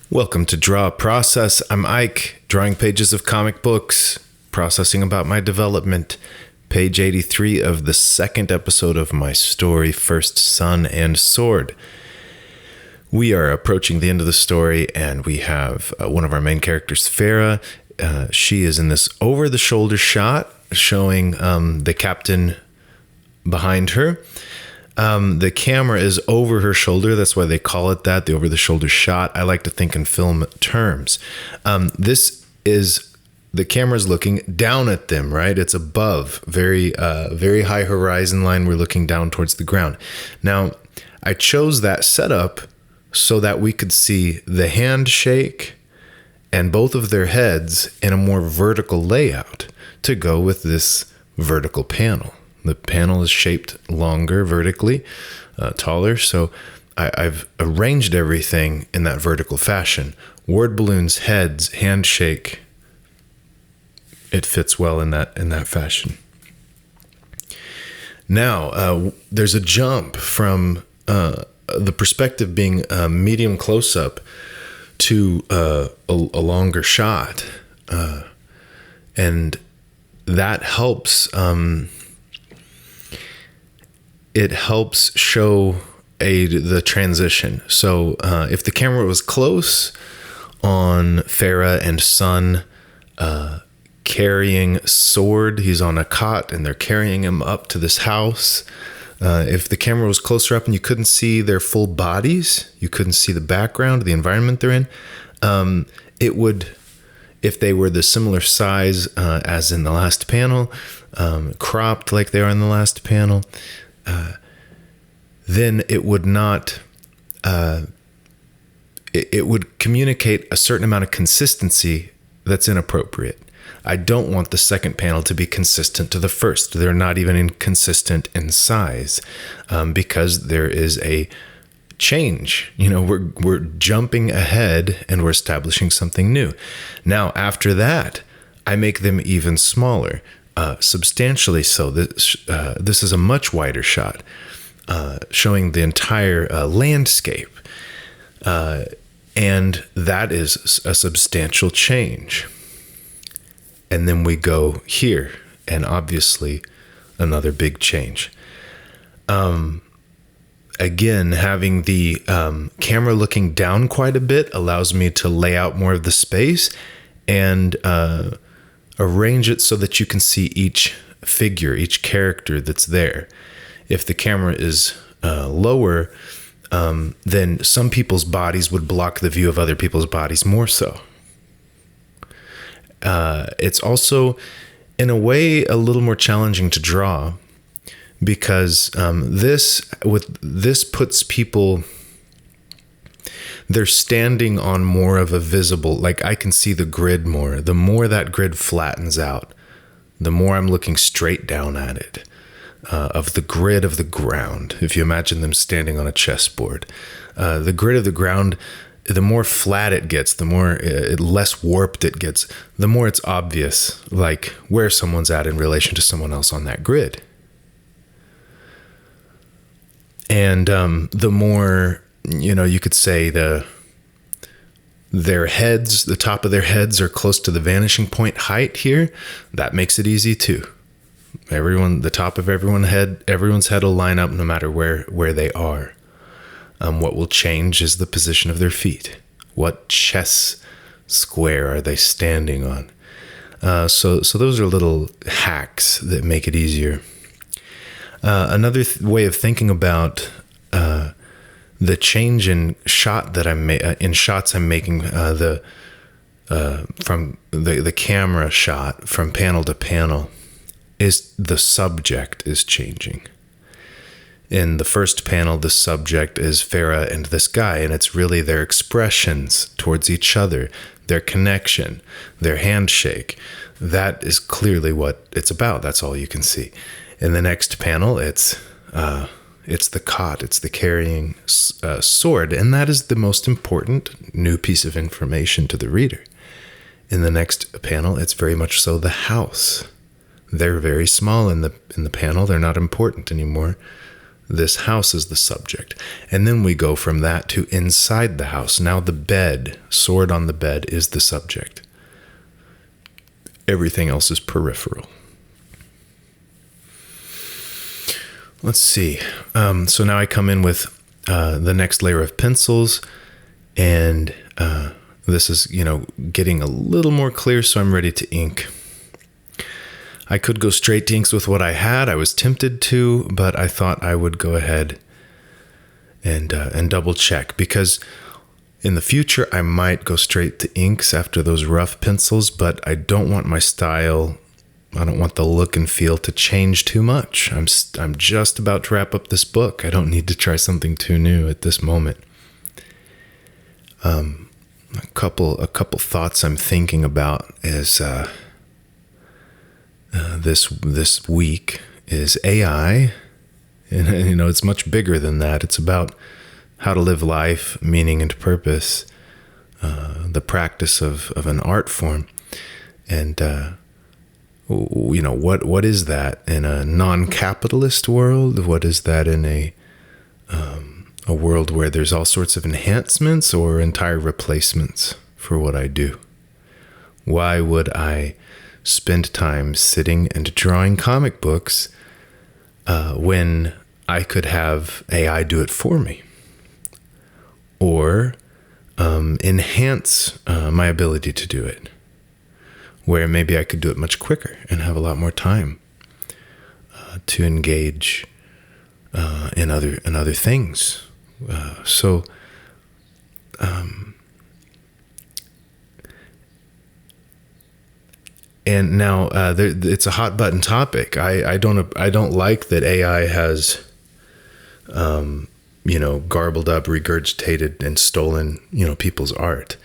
Welcome to Draw Process. I'm Ike, drawing pages of comic books, processing about my development. Page 83 of the second episode of my story, First Sun and Sword. We are approaching the end of the story, and we have one of our main characters, Farah. She is in this over-the-shoulder shot showing the captain behind her. The camera is over her shoulder. That's why they call it that, the over-the-shoulder shot. I like to think in film terms. The camera's looking down at them, right? It's above, very high horizon line. We're looking down towards the ground. Now, I chose that setup so that we could see the handshake and both of their heads in a more vertical layout to go with this vertical panel. The panel is shaped longer vertically, taller. So I've arranged everything in that vertical fashion. Word balloons, heads, handshake. It fits well in that fashion. Now, there's a jump from the perspective being a medium close-up to a longer shot. And that helps... it helps show the transition. So if the camera was close on Farah and Sun carrying Sword, he's on a cot and they're carrying him up to this house. If the camera was closer up and you couldn't see their full bodies, you couldn't see the background, the environment they're in, it would, if they were the similar size as in the last panel, cropped like they are in the last panel, then it would not, it would communicate a certain amount of consistency that's inappropriate. I don't want the second panel to be consistent to the first. They're not even inconsistent in size because there is a change. You know, we're jumping ahead and we're establishing something new. Now, after that, I make them even smaller. Substantially so. This is a much wider shot, showing the entire landscape, and that is a substantial change. And then we go here, and obviously another big change. Again, having the camera looking down quite a bit allows me to lay out more of the space and arrange it so that you can see each figure, each character that's there. If the camera is lower, then some people's bodies would block the view of other people's bodies more so. It's also, in a way, a little more challenging to draw because this puts people... They're standing on more of a visible, like I can see the grid more. The more that grid flattens out, the more I'm looking straight down at it, of the grid of the ground. If you imagine them standing on a chessboard, the grid of the ground, the more flat it gets, the more less warped it gets, the more it's obvious, like where someone's at in relation to someone else on that grid. And the more... you could say their heads, the top of their heads are close to the vanishing point height here. That makes it easy too. The top of everyone's head will line up no matter where they are. What will change is the position of their feet. What chess square are they standing on? So those are little hacks that make it easier. Another way of thinking about the change in shot that in shots I'm making, from the camera shot from panel to panel, is the subject is changing. In the first panel, the subject is Farah and this guy, and it's really their expressions towards each other, their connection, their handshake. That is clearly what it's about. That's all you can see. In the next panel, it's the cot, it's the carrying sword, and that is the most important new piece of information to the reader. In the next panel, it's very much so the house. They're very small in the panel. They're not important anymore. this house is the subject. And then we go from that to inside the house. Now the bed, sword on the bed, is the subject. Everything else is peripheral. Let's see. So now I come in with the next layer of pencils, and this is, getting a little more clear, so I'm ready to ink. I could go straight to inks with what I had. I was tempted to, but I thought I would go ahead and double check, because in the future I might go straight to inks after those rough pencils, but I don't want my style, I don't want the look and feel to change too much. I'm just about to wrap up this book. I don't need to try something too new at this moment. A couple thoughts I'm thinking about is this week is AI, and it's much bigger than that. It's about how to live life, meaning and purpose, the practice of an art form, and what is that in a non-capitalist world? What is that in a world where there's all sorts of enhancements or entire replacements for what I do? Why would I spend time sitting and drawing comic books when I could have AI do it for me, or enhance my ability to do it, where maybe I could do it much quicker and have a lot more time to engage in other things. And now it's a hot button topic. I don't like that AI has, garbled up, regurgitated, and stolen, people's art.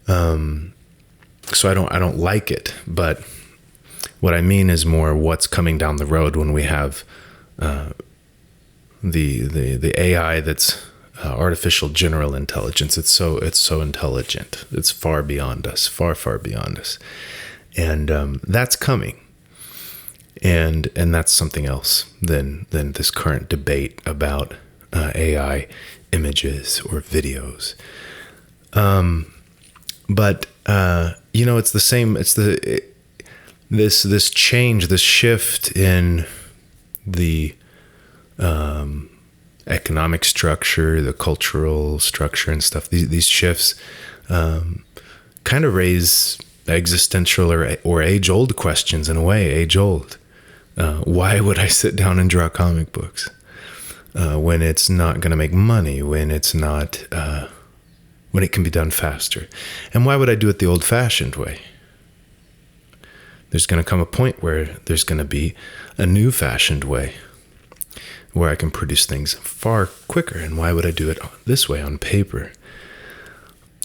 So I don't like it. But what I mean is more what's coming down the road when we have the AI that's artificial general intelligence. It's so intelligent. It's far beyond us, far beyond us. And that's coming, and that's something else than this current debate about AI images or videos. But it's the same. It's this change, this shift in the economic structure, the cultural structure, and stuff. These shifts kind of raise existential or age-old questions, in a way, age-old. Why would I sit down and draw comic books when it's not going to make money, when it's not, when it can be done faster? And why would I do it the old-fashioned way? There's going to come a point where there's going to be a new-fashioned way where I can produce things far quicker. And why would I do it this way on paper?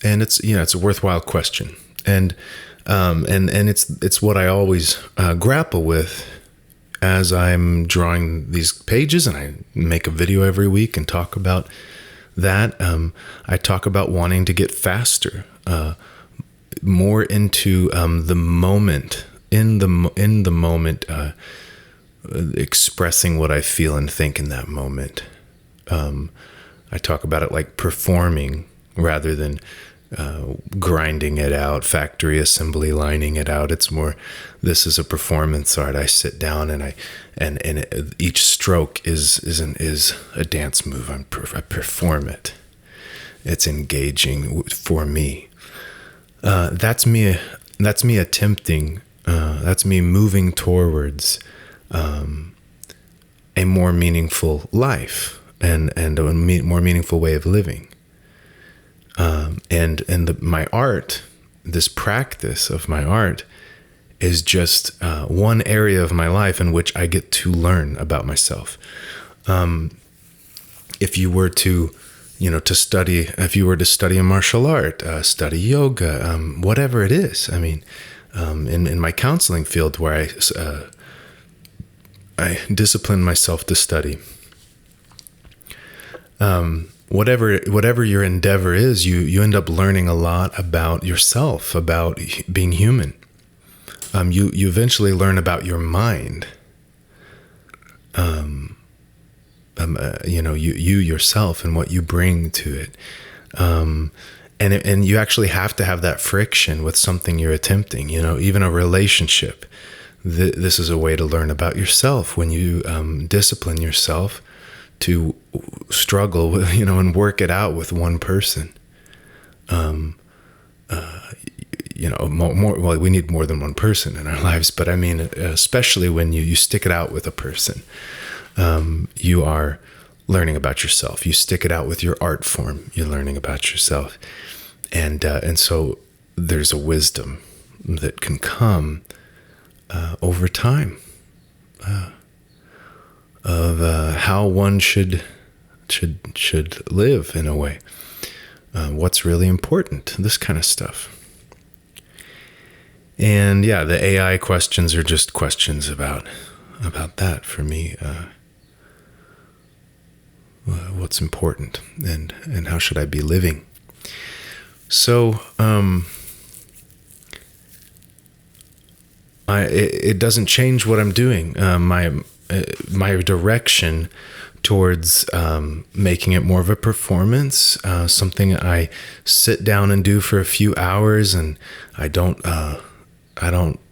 And it's a worthwhile question. And it's what I always grapple with as I'm drawing these pages, and I make a video every week and talk about that. I talk about wanting to get faster, more into the moment, in the moment, expressing what I feel and think in that moment. I talk about it like performing rather than grinding it out, factory assembly lining it out. It's more, this is a performance art. I sit down and each stroke is a dance move. I perform it. It's engaging for me. That's me attempting. That's me moving towards a more meaningful life and a more meaningful way of living. My art, this practice of my art, is just one area of my life in which I get to learn about myself. If you were to study a martial art, study yoga, whatever it is. I mean, in my counseling field where I discipline myself to study. Whatever your endeavor is, you end up learning a lot about yourself, about being human. You eventually learn about your mind. you yourself and what you bring to it. And you actually have to have that friction with something you're attempting, even a relationship. This is a way to learn about yourself when you discipline yourself to struggle with, and work it out with one person. Well, we need more than one person in our lives, but I mean, especially when you stick it out with a person, you are learning about yourself. You stick it out with your art form, you're learning about yourself. And so there's a wisdom that can come over time of how one should live in a way. What's really important, this kind of stuff. And yeah, the AI questions are just questions about that for me. What's important and how should I be living? So it doesn't change what I'm doing. My direction towards making it more of a performance, something I sit down and do for a few hours, and I don't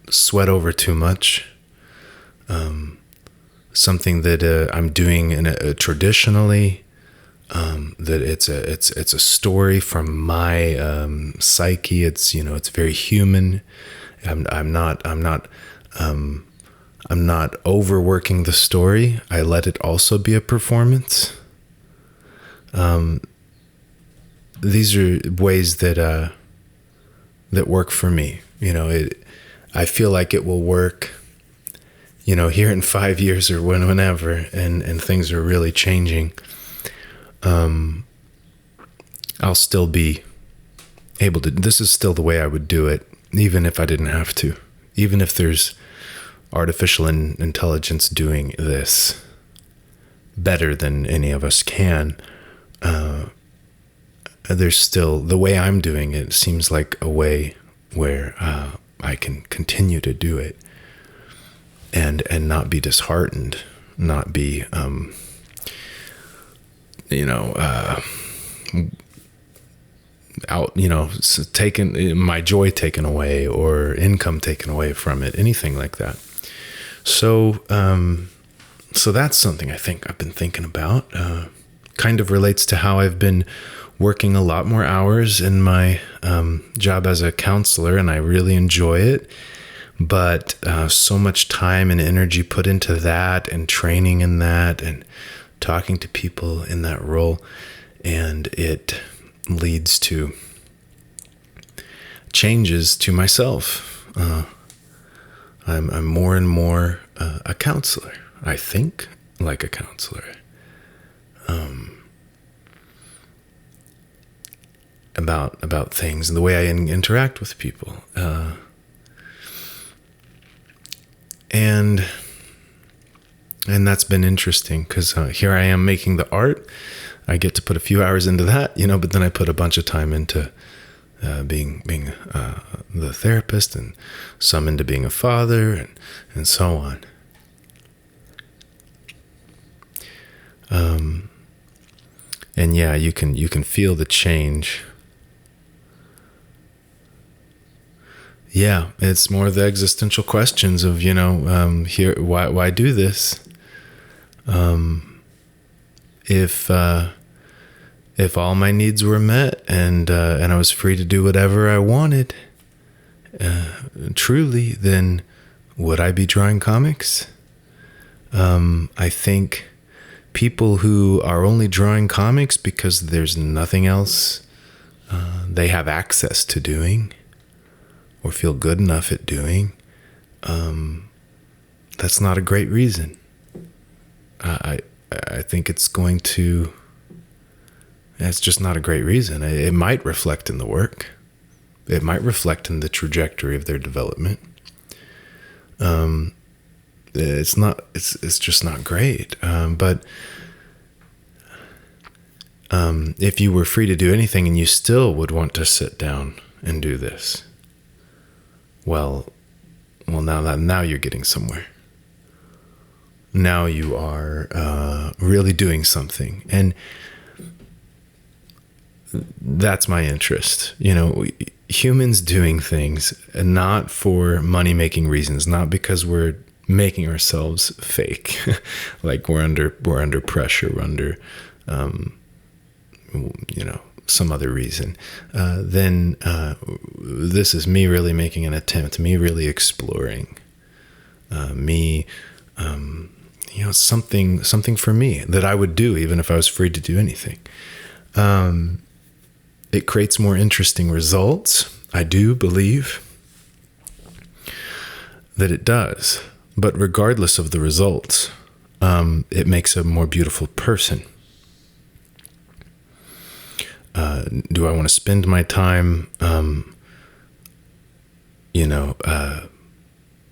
sweat over too much. Something that I'm doing traditionally, that it's a story from my psyche. It's very human. I'm not overworking the story. I let it also be a performance. These are ways that work for me. I feel like it will work, here in 5 years or whenever, and things are really changing. I'll still be able to. This is still the way I would do it, even if I didn't have to. Even if there's artificial intelligence doing this better than any of us can, there's still, the way I'm doing it seems like a way where I can continue to do it and not be disheartened, not be taken, my joy taken away or income taken away from it, anything like that. So that's something I think I've been thinking about. Kind of relates to how I've been working a lot more hours in my job as a counselor, and I really enjoy it. But so much time and energy put into that, and training in that, and talking to people in that role, and it leads to changes to myself. I'm more and more a counselor. I think like a counselor. About things and the way I interact with people. And that's been interesting because here I am making the art. I get to put a few hours into that, but then I put a bunch of time into being the therapist, and some into being a father, and so on. And yeah, you can feel the change. Yeah, it's more of the existential questions of here, why do this? If all my needs were met and I was free to do whatever I wanted, truly, then would I be drawing comics? I think people who are only drawing comics because there's nothing else they have access to doing or feel good enough at doing, that's not a great reason. I think it's just not a great reason. It might reflect in the work. It might reflect in the trajectory of their development. It's just not great. But if you were free to do anything and you still would want to sit down and do this, well, now you're getting somewhere. now you are really doing something. And that's my interest. Humans doing things not for money-making reasons, not because we're making ourselves fake, like we're under pressure, we're under, some other reason. Then this is me really making an attempt, me really exploring, something for me that I would do even if I was free to do anything. It creates more interesting results. I do believe that it does. But regardless of the results, it makes a more beautiful person. Do I want to spend my time,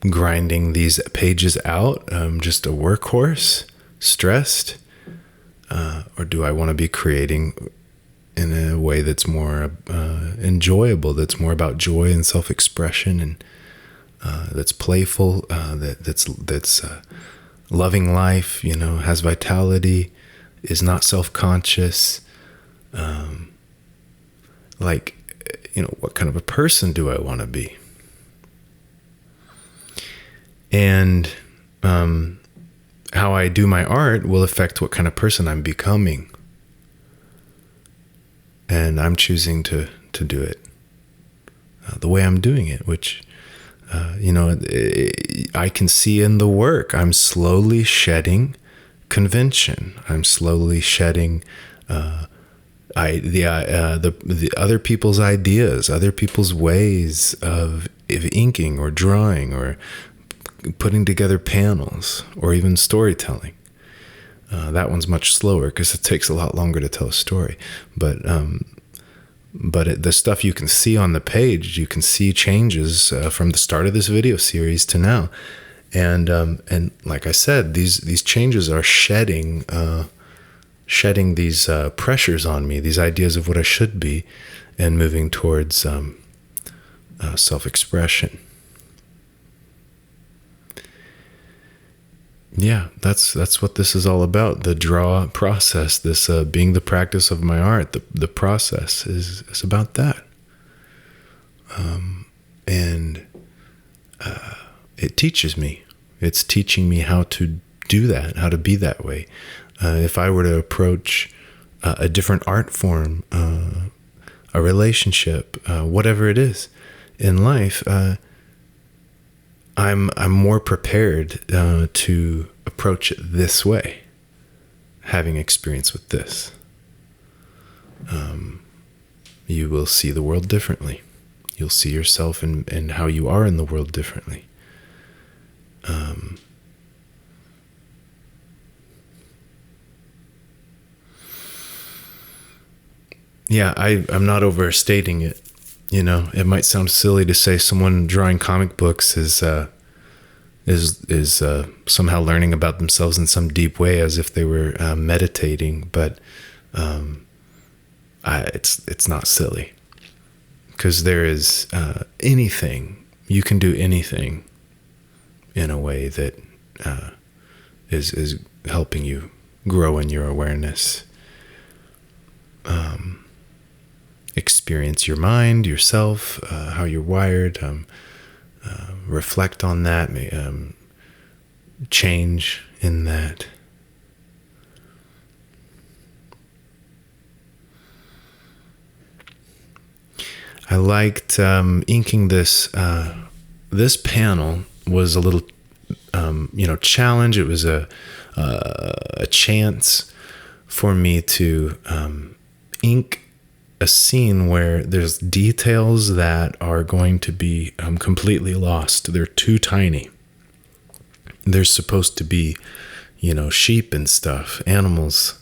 grinding these pages out, just a workhorse, stressed? Or do I want to be creating in a way that's more enjoyable, that's more about joy and self-expression, and that's playful, that's loving life, has vitality, is not self-conscious. What kind of a person do I want to be? And how I do my art will affect what kind of person I'm becoming. And I'm choosing to do it the way I'm doing it, which, I can see in the work. I'm slowly shedding convention. I'm slowly shedding the other people's ideas, other people's ways of inking or drawing or putting together panels or even storytelling. That one's much slower because it takes a lot longer to tell a story. But the stuff you can see on the page, you can see changes from the start of this video series to now. And like I said, these changes are shedding these pressures on me, these ideas of what I should be, and moving towards self-expression. Yeah, that's what this is all about. The draw process, this being the practice of my art, the process is about that. And it teaches me. It's teaching me how to do that, how to be that way. If I were to approach a different art form, a relationship, whatever it is in life, I'm more prepared to approach it this way, having experience with this. You will see the world differently. You'll see yourself and how you are in the world differently. Yeah, I'm not overstating it. It might sound silly to say someone drawing comic books is somehow learning about themselves in some deep way, as if they were meditating. But it's not silly, because there is anything you can do, anything in a way that is helping you grow in your awareness. Experience your mind, yourself, how you're wired, reflect on that, change in that. I liked inking this. This panel was a little, challenge. It was a chance for me to ink a scene where there's details that are going to be completely lost. They're too tiny. There's supposed to be, sheep and stuff, animals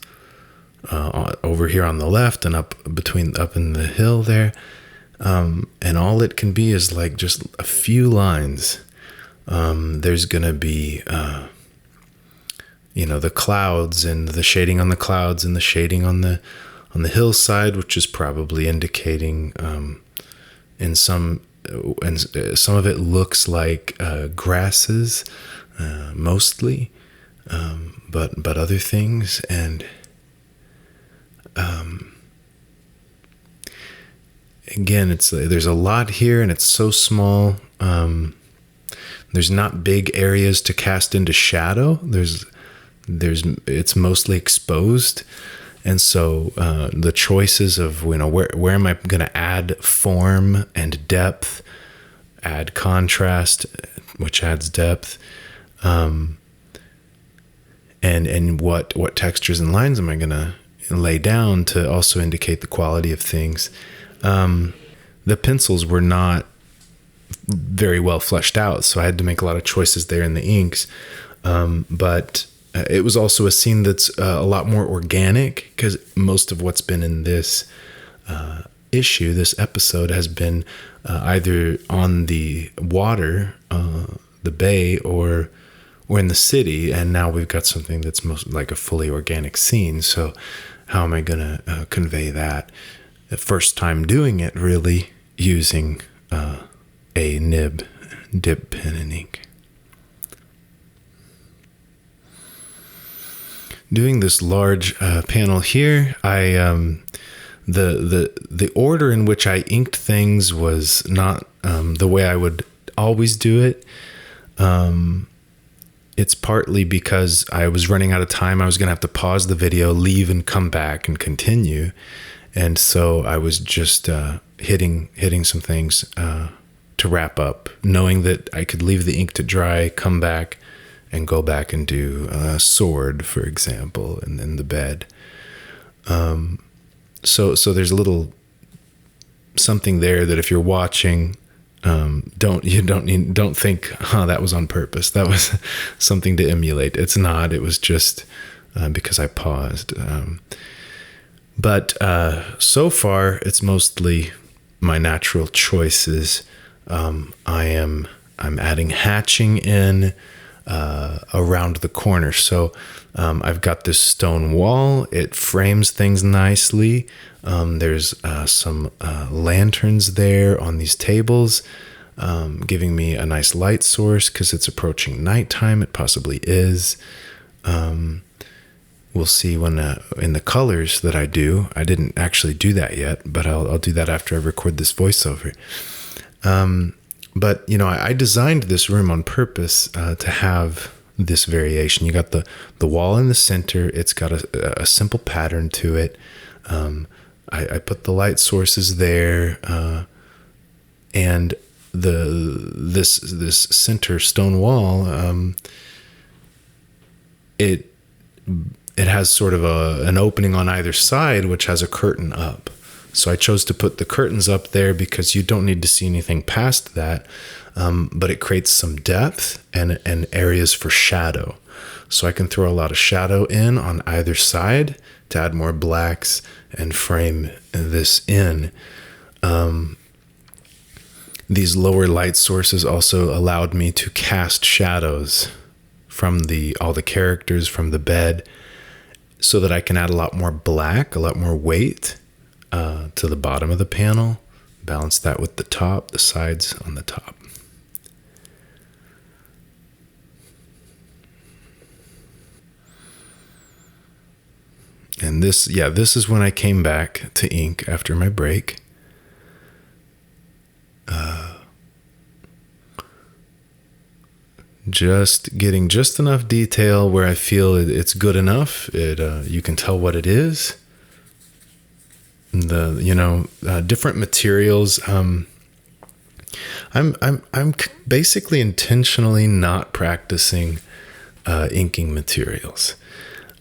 over here on the left and up in the hill there. And all it can be is like just a few lines. There's going to be, the clouds and the shading on the clouds and the shading on the hillside, which is probably indicating, and some of it looks like grasses, mostly. but other things. And again, there's a lot here, and it's so small. There's not big areas to cast into shadow. It's mostly exposed. And so the choices of, where am I going to add form and depth, add contrast, which adds depth, and what textures and lines am I going to lay down to also indicate the quality of things. The pencils were not very well fleshed out, so I had to make a lot of choices there in the inks. But it was also a scene that's a lot more organic, because most of what's been in this this episode, has been either on the water, the bay, or in the city, and now we've got something that's most like a fully organic scene. So how am I going to convey that? The first time doing it, really using a nib dip pen and ink. Doing this large panel here, the order in which I inked things was not the way I would always do it. It's partly because I was running out of time. I was going to have to pause the video, leave, and come back and continue. And so I was just hitting some things to wrap up, knowing that I could leave the ink to dry, come back, and go back and do a sword, for example, and then the bed. So there's a little something there that if you're watching, don't think, that was on purpose. That was something to emulate. It's not. It was just because I paused. But so far, it's mostly my natural choices. I'm adding hatching in around the corner. So I've got this stone wall. It frames things nicely. There's some lanterns there on these tables, giving me a nice light source because it's approaching nighttime. It possibly is. We'll see when in the colors that I do. I didn't actually do that yet, but I'll do that after I record this voiceover. But I designed this room on purpose to have this variation. You got the wall in the center. It's got a simple pattern to it. I put the light sources there, and this center stone wall. It has sort of an opening on either side, which has a curtain up. So I chose to put the curtains up there because you don't need to see anything past that, but it creates some depth and areas for shadow. So I can throw a lot of shadow in on either side to add more blacks and frame this in. These lower light sources also allowed me to cast shadows from all the characters from the bed, so that I can add a lot more black, a lot more weight to the bottom of the panel, balance that with the top, the sides on the top. And this is when I came back to ink after my break. Just getting just enough detail where I feel it's good enough. You can tell what it is. Different materials. I'm basically intentionally not practicing inking materials.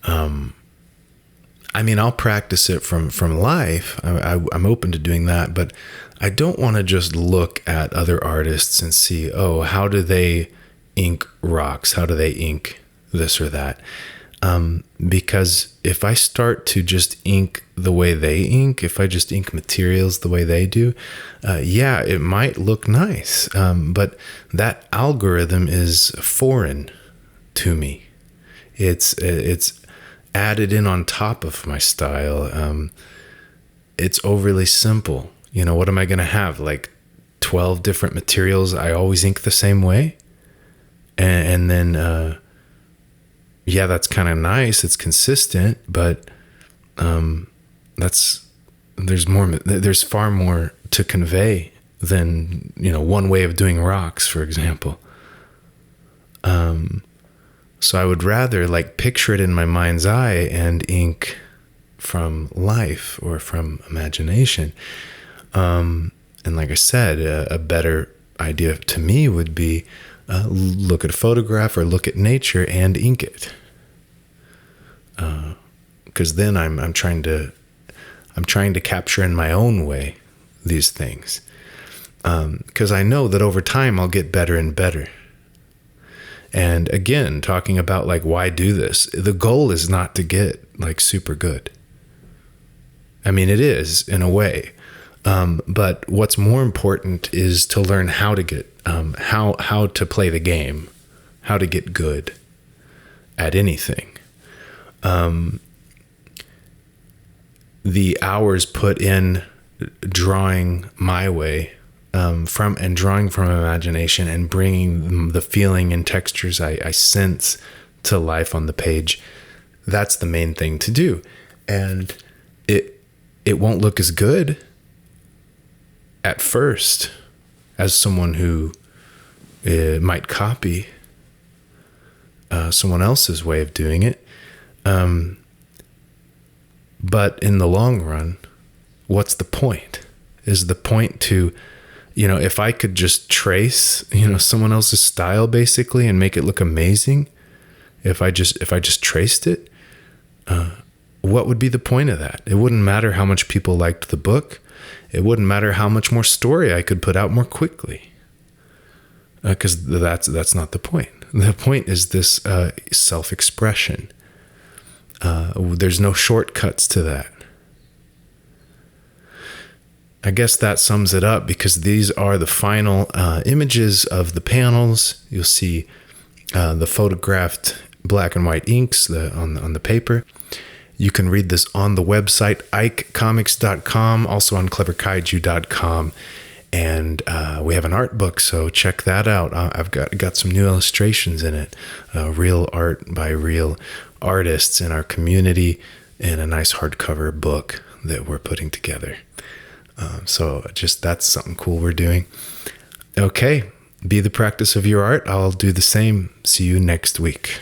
I'll practice it from life. I'm open to doing that, but I don't want to just look at other artists and see, how do they ink rocks? How do they ink this or that? Because if I start to just ink the way they ink, if I just ink materials the way they do, it might look nice. But that algorithm is foreign to me. It's added in on top of my style. It's overly simple. What am I going to have? Like 12 different materials I always ink the same way? And then, yeah, that's kind of nice. It's consistent, but there's far more to convey than, one way of doing rocks, for example. So I would rather like picture it in my mind's eye and ink from life or from imagination. And like I said, a better idea to me would be look at a photograph or look at nature and ink it. Because then I'm trying to capture in my own way these things. Because I know that over time I'll get better and better. And again, talking about like, why do this? The goal is not to get like super good. I mean, it is in a way. But what's more important is to learn how to get, how to play the game, how to get good at anything. The hours put in drawing my way, drawing from imagination and bringing the feeling and textures I sense to life on the page, that's the main thing to do. And it won't look as good at first as someone who might copy someone else's way of doing it. But in the long run, what's the point? Is the point to, if I could just trace, someone else's style basically and make it look amazing, if I just traced it, what would be the point of that? It wouldn't matter how much people liked the book. It wouldn't matter how much more story I could put out more quickly. Because that's not the point. The point is this self-expression. There's no shortcuts to that. I guess that sums it up, because these are the final images of the panels. You'll see the photographed black and white inks on the paper. You can read this on the website ikecomics.com, also on cleverkaiju.com. And we have an art book, so check that out. I've got some new illustrations in it, real art by real artists in our community, and a nice hardcover book that we're putting together. So just that's something cool we're doing. Okay, be the practice of your art. I'll do the same. See you next week.